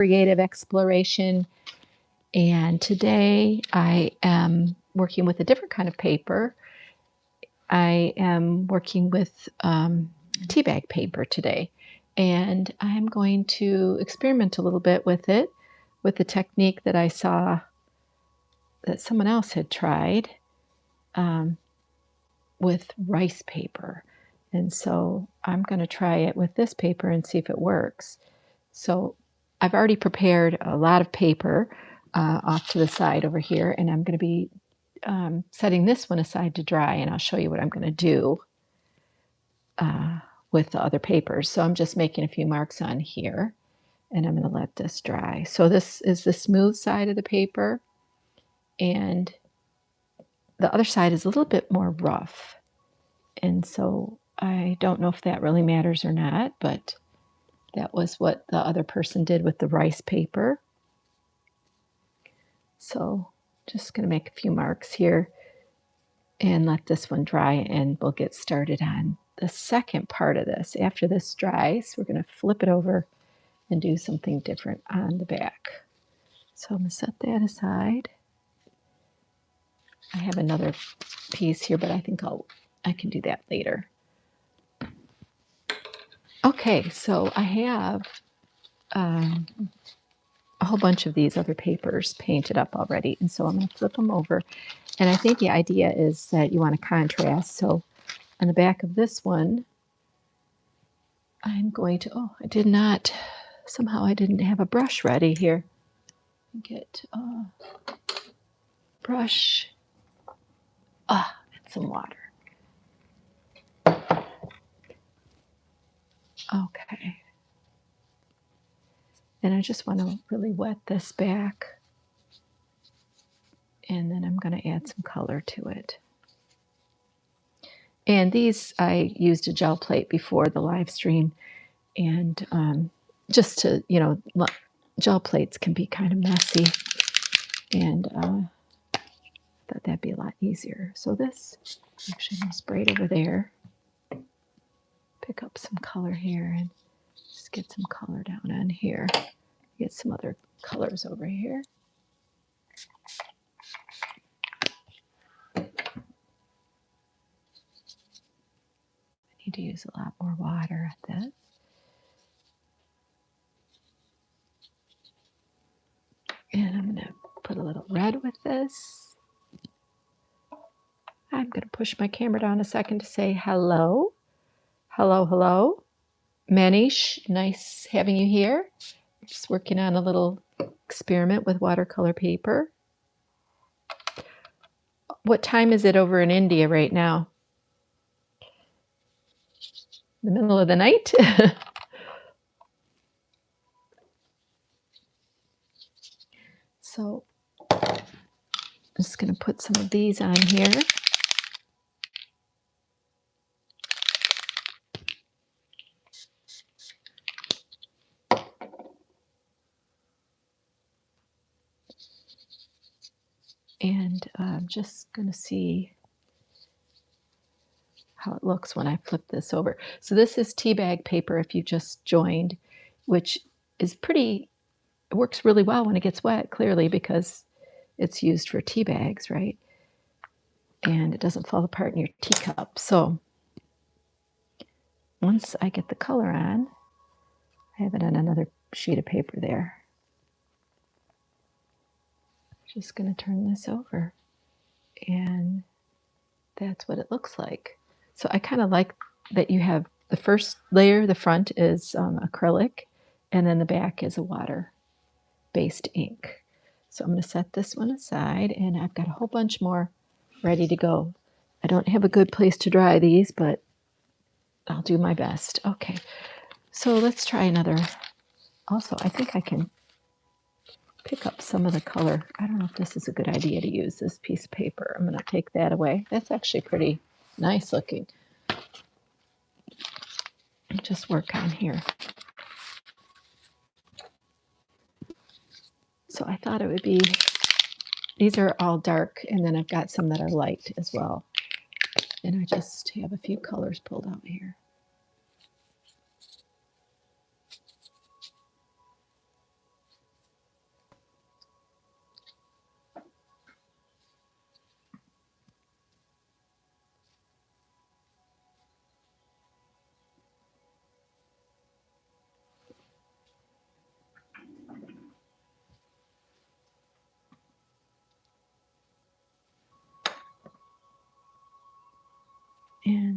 creative exploration, and today I am working with a different kind of paper. I am working with tea bag paper today, and I'm going to experiment a little bit with it with the technique that I saw that someone else had tried um, with rice paper. And so I'm going to try it with this paper and see if it works. So I've already prepared a lot of paper off to the side over here, and I'm going to be setting this one aside to dry, and I'll show you what I'm going to do with the other papers. So I'm just making a few marks on here, and I'm going to let this dry. So this is the smooth side of the paper, and the other side is a little bit more rough. And so I don't know if that really matters or not, but that was what the other person did with the rice paper. So just going to make a few marks here and let this one dry, and we'll get started on the second part of this. After this dries, we're going to flip it over and do something different on the back. So I'm going to set that aside. I have another piece here, but I think I can do that later. Okay, so I have a whole bunch of these other papers painted up already, and so I'm going to flip them over. And I think the idea is that you want to contrast. So on the back of this one, I'm going to, I did not, somehow I didn't have a brush ready here. Get a brush, and some water. Okay. And I just want to really wet this back, and then I'm going to add some color to it. And these, I used a gel plate before the live stream, and just to, gel plates can be kind of messy, and thought that'd be a lot easier. So this, actually, I'm going to spray it over there, pick up some color here, and just get some color down on here. Get some other colors over here. I need to use a lot more water at this. And I'm going to put a little red with this. I'm going to push my camera down a second to say hello. Hello, hello. Manish, nice having you here. Just working on a little experiment with watercolor paper. What time is it over in India right now? The middle of the night? So I'm just going to put some of these on here. And I'm just going to see how it looks when I flip this over. So this is tea bag paper if you just joined, which is it works really well when it gets wet, clearly, because it's used for tea bags, right? And it doesn't fall apart in your teacup. So once I get the color on, I have it on another sheet of paper there. Just going to turn this over, and that's what it looks like. So I kind of like that you have the first layer, the front is acrylic, and then the back is a water-based ink. So I'm going to set this one aside, and I've got a whole bunch more ready to go. I don't have a good place to dry these, but I'll do my best. Okay, so let's try another. Also, I think I can pick up some of the color. I don't know if this is a good idea to use this piece of paper. I'm going to take that away. That's actually pretty nice looking. Just work on here. So I thought it would be, these are all dark, and then I've got some that are light as well. And I just have a few colors pulled out here.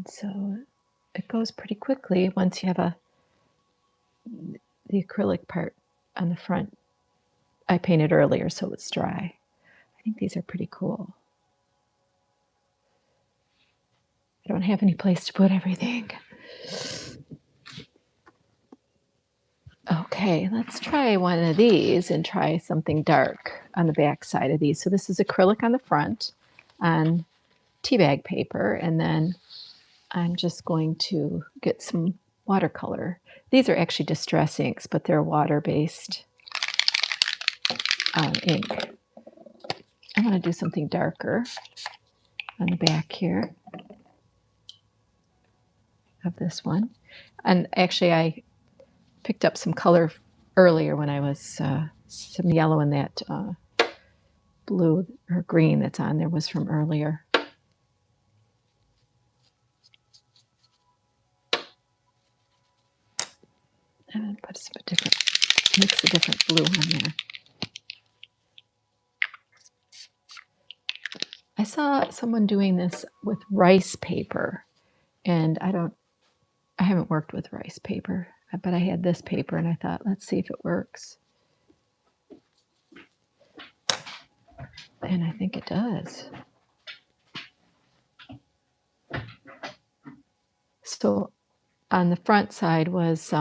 And so it goes pretty quickly once you have the acrylic part on the front. I painted earlier so it's dry. I think these are pretty cool. I don't have any place to put everything. Okay, let's try one of these and try something dark on the back side of these. So this is acrylic on the front on tea bag paper, and then I'm just going to get some watercolor. These are actually distress inks, but they're water-based ink. I want to do something darker on the back here of this one. And actually, I picked up some color earlier when I was some yellow in that blue or green that's on there was from earlier. And put some different, mix a different blue on there. I saw someone doing this with rice paper, and I haven't worked with rice paper, but I had this paper and I thought, let's see if it works. And I think it does. So on the front side was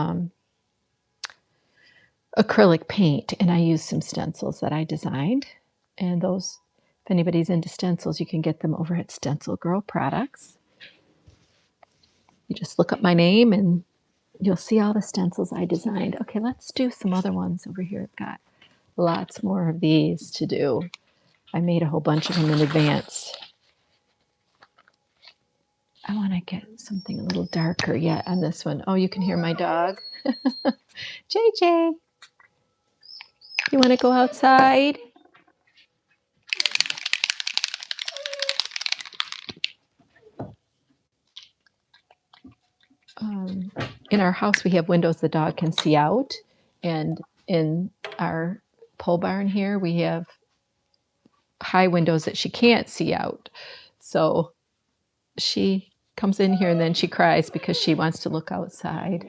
acrylic paint, and I used some stencils that I designed. And those, if anybody's into stencils, you can get them over at Stencil Girl Products. You just look up my name and you'll see all the stencils I designed. Okay, let's do some other ones over here. I've got lots more of these to do. I made a whole bunch of them in advance. I want to get something a little darker yet on this one. Oh, you can hear my dog. JJ, you want to go outside? In our house, we have windows the dog can see out. And in our pole barn here, we have high windows that she can't see out. So she comes in here and then she cries because she wants to look outside.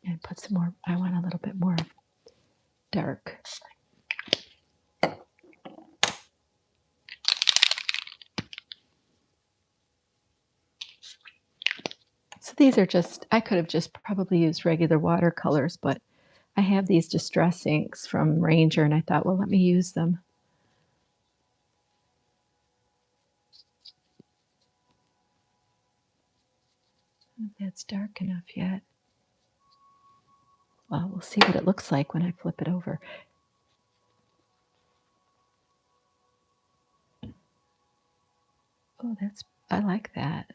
And put some more, I want a little bit more dark. So these are just, I could have just probably used regular watercolors, but I have these distress inks from Ranger and I thought, well, let me use them. I don't know if that's dark enough yet. Well, we'll see what it looks like when I flip it over. Oh, I like that.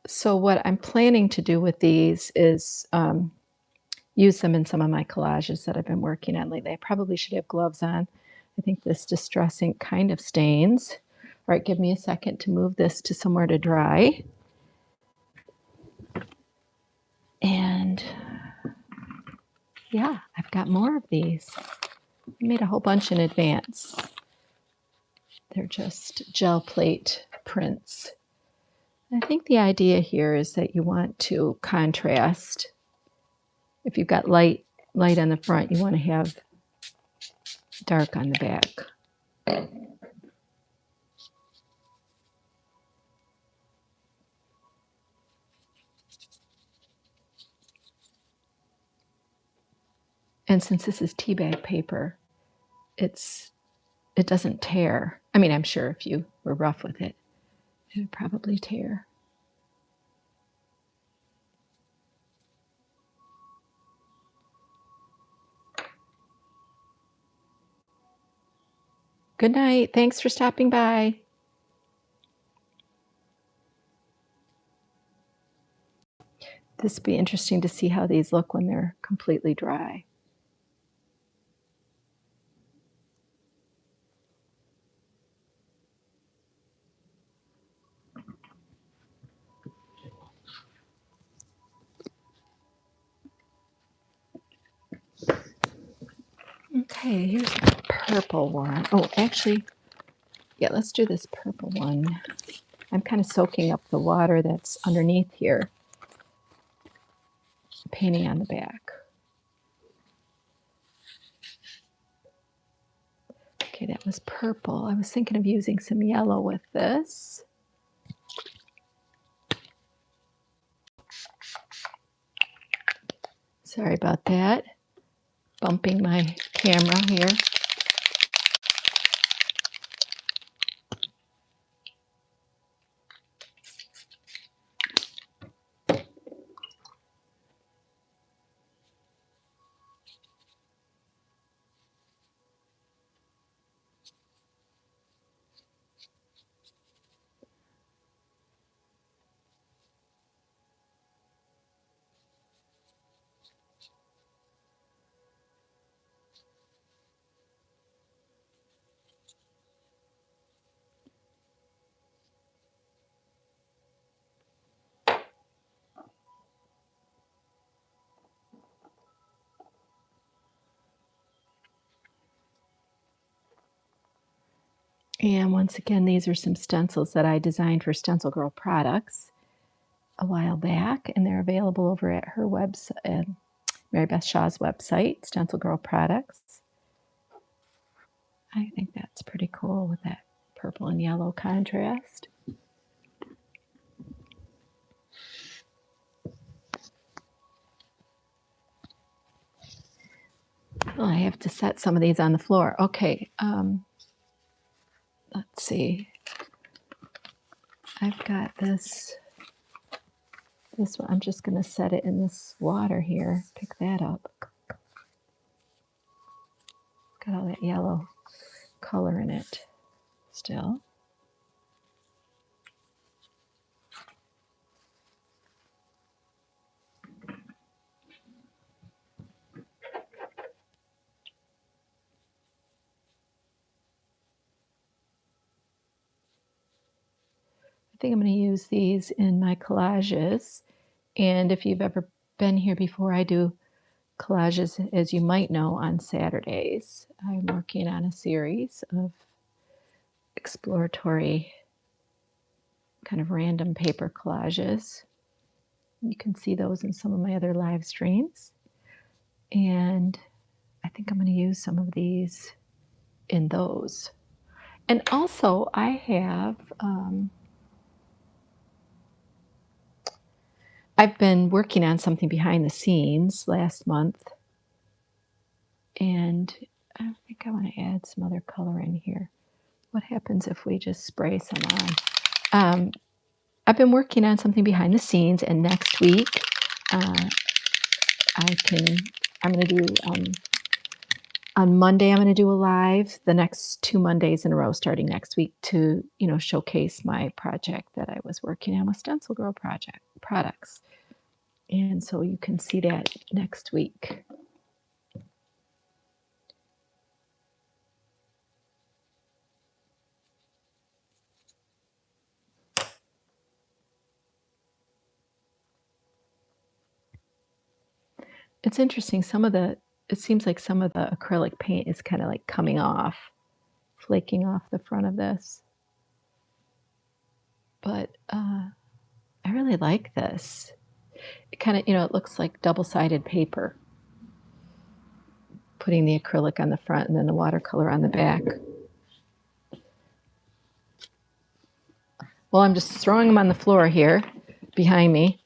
So what I'm planning to do with these is use them in some of my collages that I've been working on lately. I probably should have gloves on. I think this distress ink kind of stains. All right, give me a second to move this to somewhere to dry. And yeah, I've got more of these. I made a whole bunch in advance. They're just gel plate prints. I think the idea here is that you want to contrast. If you've got light on the front, you want to have dark on the back. And since this is tea bag paper, it doesn't tear. I mean, I'm sure if you were rough with it, it would probably tear. Good night. Thanks for stopping by. this would be interesting to see how these look when they're completely dry. Okay, here's the purple one. Oh, actually, yeah, let's do this purple one. I'm kind of soaking up the water that's underneath here, painting on the back. Okay, that was purple. I was thinking of using some yellow with this. Sorry about that. Bumping my camera here. And once again, these are some stencils that I designed for Stencil Girl Products a while back, and they're available over at her website, Mary Beth Shaw's website, Stencil Girl Products. I think that's pretty cool with that purple and yellow contrast. Well, I have to set some of these on the floor. Okay, let's see. I've got this one. I'm just going to set it in this water here. Pick that up. Got all that yellow color in it still. I think I'm going to use these in my collages. And if you've ever been here before, I do collages, as you might know, on Saturdays. I'm working on a series of exploratory kind of random paper collages. You can see those in some of my other live streams. And I think I'm going to use some of these in those. And also I have, I've been working on something behind the scenes last month. And I think I want to add some other color in here. What happens if we just spray some on? I've been working on something behind the scenes, and next week I'm going to do, on Monday, I'm going to do a live the next 2 Mondays in a row, starting next week, to, showcase my project that I was working on with Stencil Girl Products. And so you can see that next week. It's interesting, it seems like some of the acrylic paint is kind of like coming off, flaking off the front of this. But I really like this. It kind of, it looks like double-sided paper. Putting the acrylic on the front and then the watercolor on the back. Well, I'm just throwing them on the floor here behind me.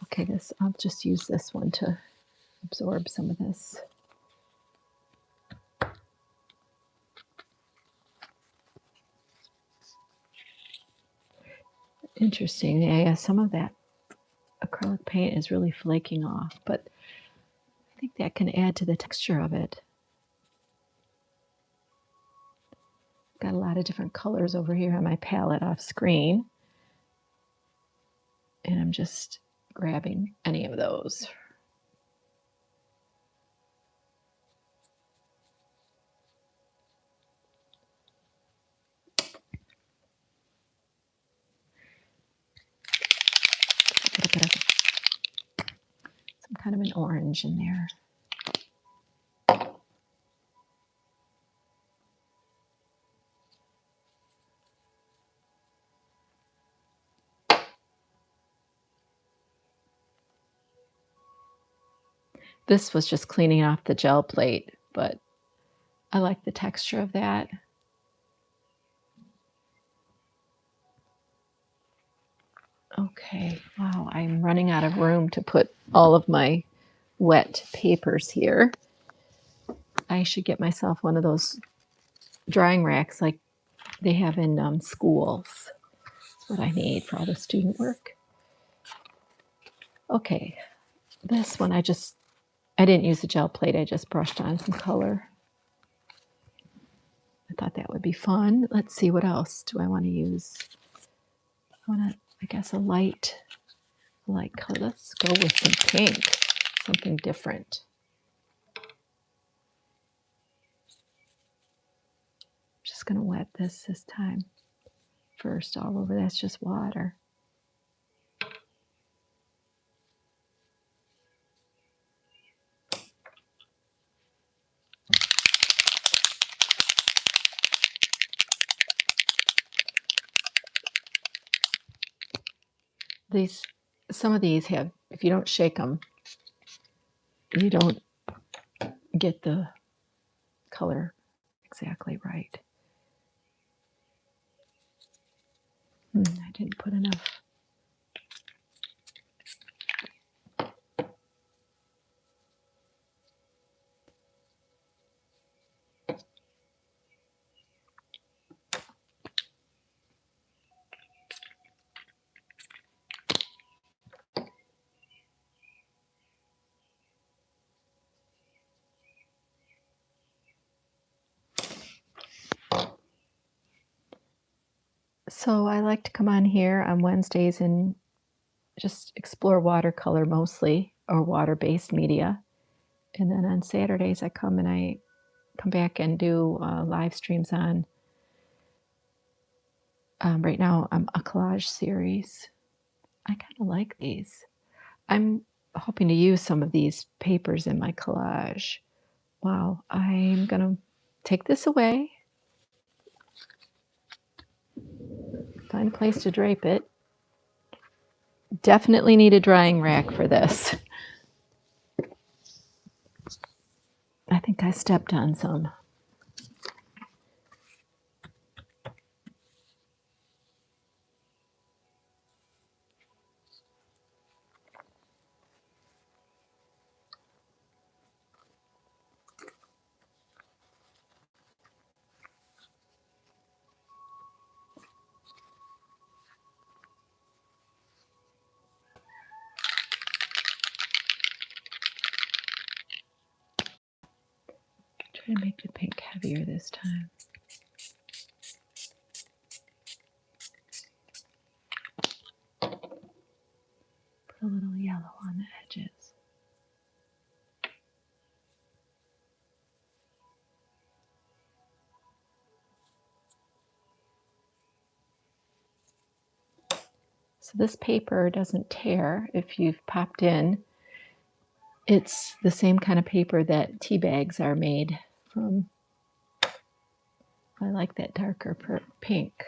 Okay, I'll just use this one to absorb some of this. Interesting. Yeah, some of that acrylic paint is really flaking off, but I think that can add to the texture of it. Got a lot of different colors over here on my palette off screen. And I'm just grabbing any of those. Some kind of an orange in there. This was just cleaning off the gel plate, but I like the texture of that. Okay, wow, I'm running out of room to put all of my wet papers here. I should get myself one of those drying racks like they have in schools. That's what I need for all the student work. Okay, this one I didn't use the gel plate, I just brushed on some color. I thought that would be fun. Let's see, what else do I want to use? I guess a light color. Let's go with some pink, something different. I'm just going to wet this time first all over. That's just water. Some of these have, if you don't shake them, you don't get the color exactly right. I didn't put enough. So I like to come on here on Wednesdays and just explore watercolor mostly, or water-based media. And then on Saturdays I come back and do live streams on, right now I'm a collage series. I kind of like these. I'm hoping to use some of these papers in my collage. Wow, I'm gonna take this away, find a place to drape it. Definitely need a drying rack for this. I think I stepped on some. Try to make the pink heavier this time. Put a little yellow on the edges. So this paper doesn't tear if you've popped in. It's the same kind of paper that tea bags are made from. I like that darker pink.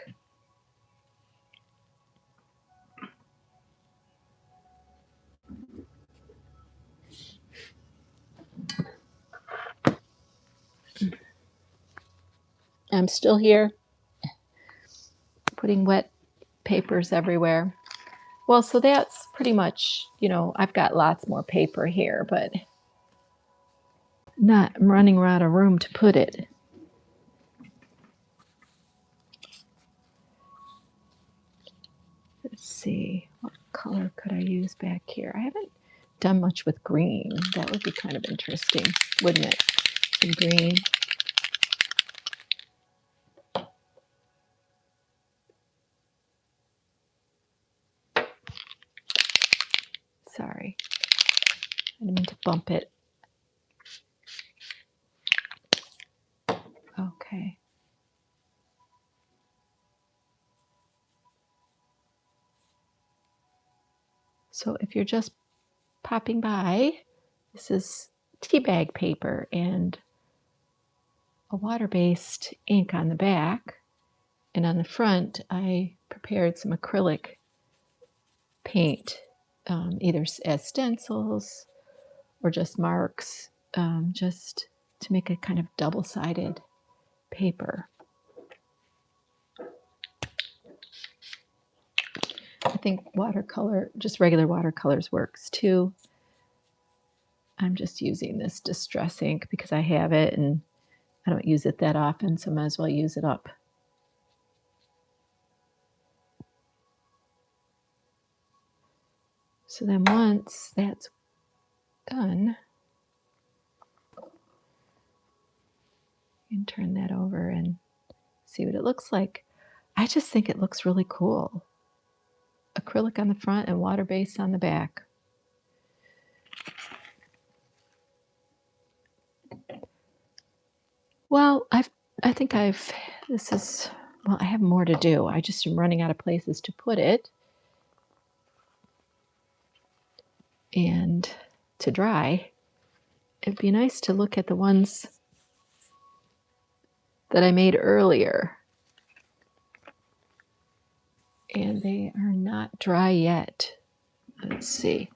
I'm still here, putting wet papers everywhere. Well, so that's pretty much, I've got lots more paper here, but I'm running out of room to put it. Let's see, what color could I use back here? I haven't done much with green. That would be kind of interesting, wouldn't it? Some green. Sorry, I didn't mean to bump it. Okay. So if you're just popping by, this is tea bag paper and a water-based ink on the back. And on the front, I prepared some acrylic paint, either as stencils or just marks, just to make a kind of double-sided paper. I think watercolor, just regular watercolors works too. I'm just using this distress ink because I have it and I don't use it that often, so I might as well use it up. So then once that's done, you can turn that over and see what it looks like. I just think it looks really cool. Acrylic on the front and water-based on the back. Well, I have more to do. I just am running out of places to put it and to dry. It'd be nice to look at the ones that I made earlier. And they are not dry yet. Let's see.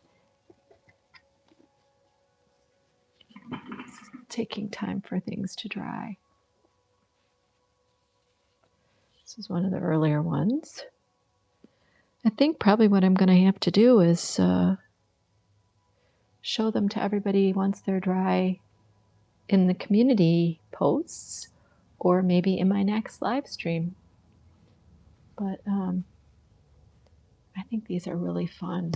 It's taking time for things to dry. This is one of the earlier ones. I think probably what I'm going to have to do is show them to everybody once they're dry in the community posts or maybe in my next live stream. But I think these are really fun.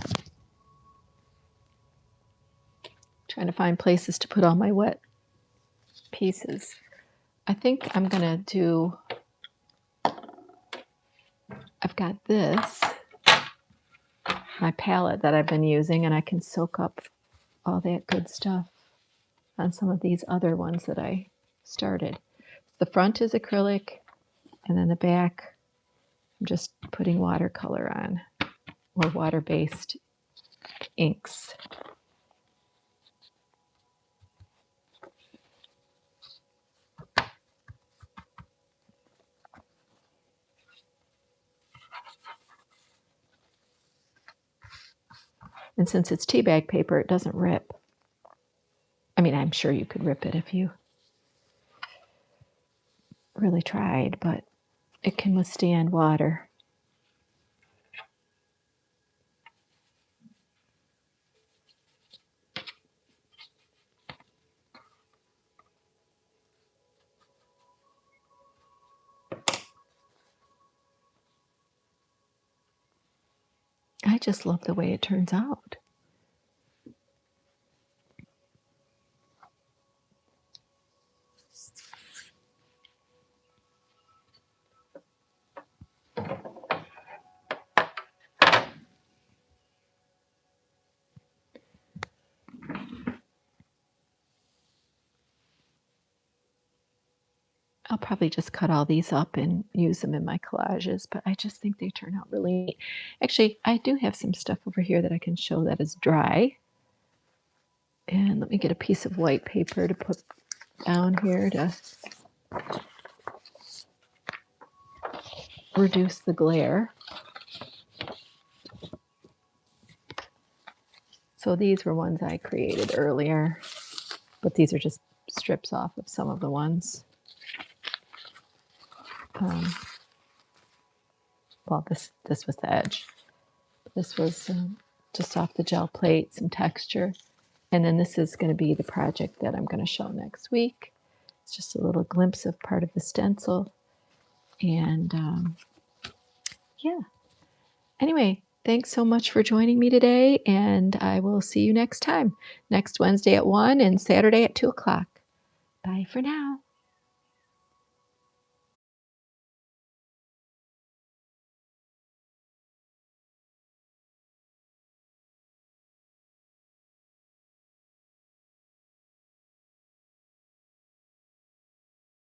Trying to find places to put all my wet pieces. I think I'm going to do, I've got this, my palette that I've been using, and I can soak up all that good stuff on some of these other ones that I started. The front is acrylic, and then the back, I'm just putting watercolor on, or water-based inks. And since it's tea bag paper, it doesn't rip. I mean, I'm sure you could rip it if you really tried, but it can withstand water. I just love the way it turns out. I'll probably just cut all these up and use them in my collages, but I just think they turn out really neat. Actually, I do have some stuff over here that I can show that is dry. And let me get a piece of white paper to put down here to reduce the glare. So these were ones I created earlier, but these are just strips off of some of the ones. Well, this was the edge. This was just off the gel plate, some texture. And then this is going to be the project that I'm going to show next week. It's just a little glimpse of part of the stencil. And yeah. Anyway, thanks so much for joining me today, and I will see you next time. Next Wednesday at 1 and Saturday at 2 o'clock. Bye for now.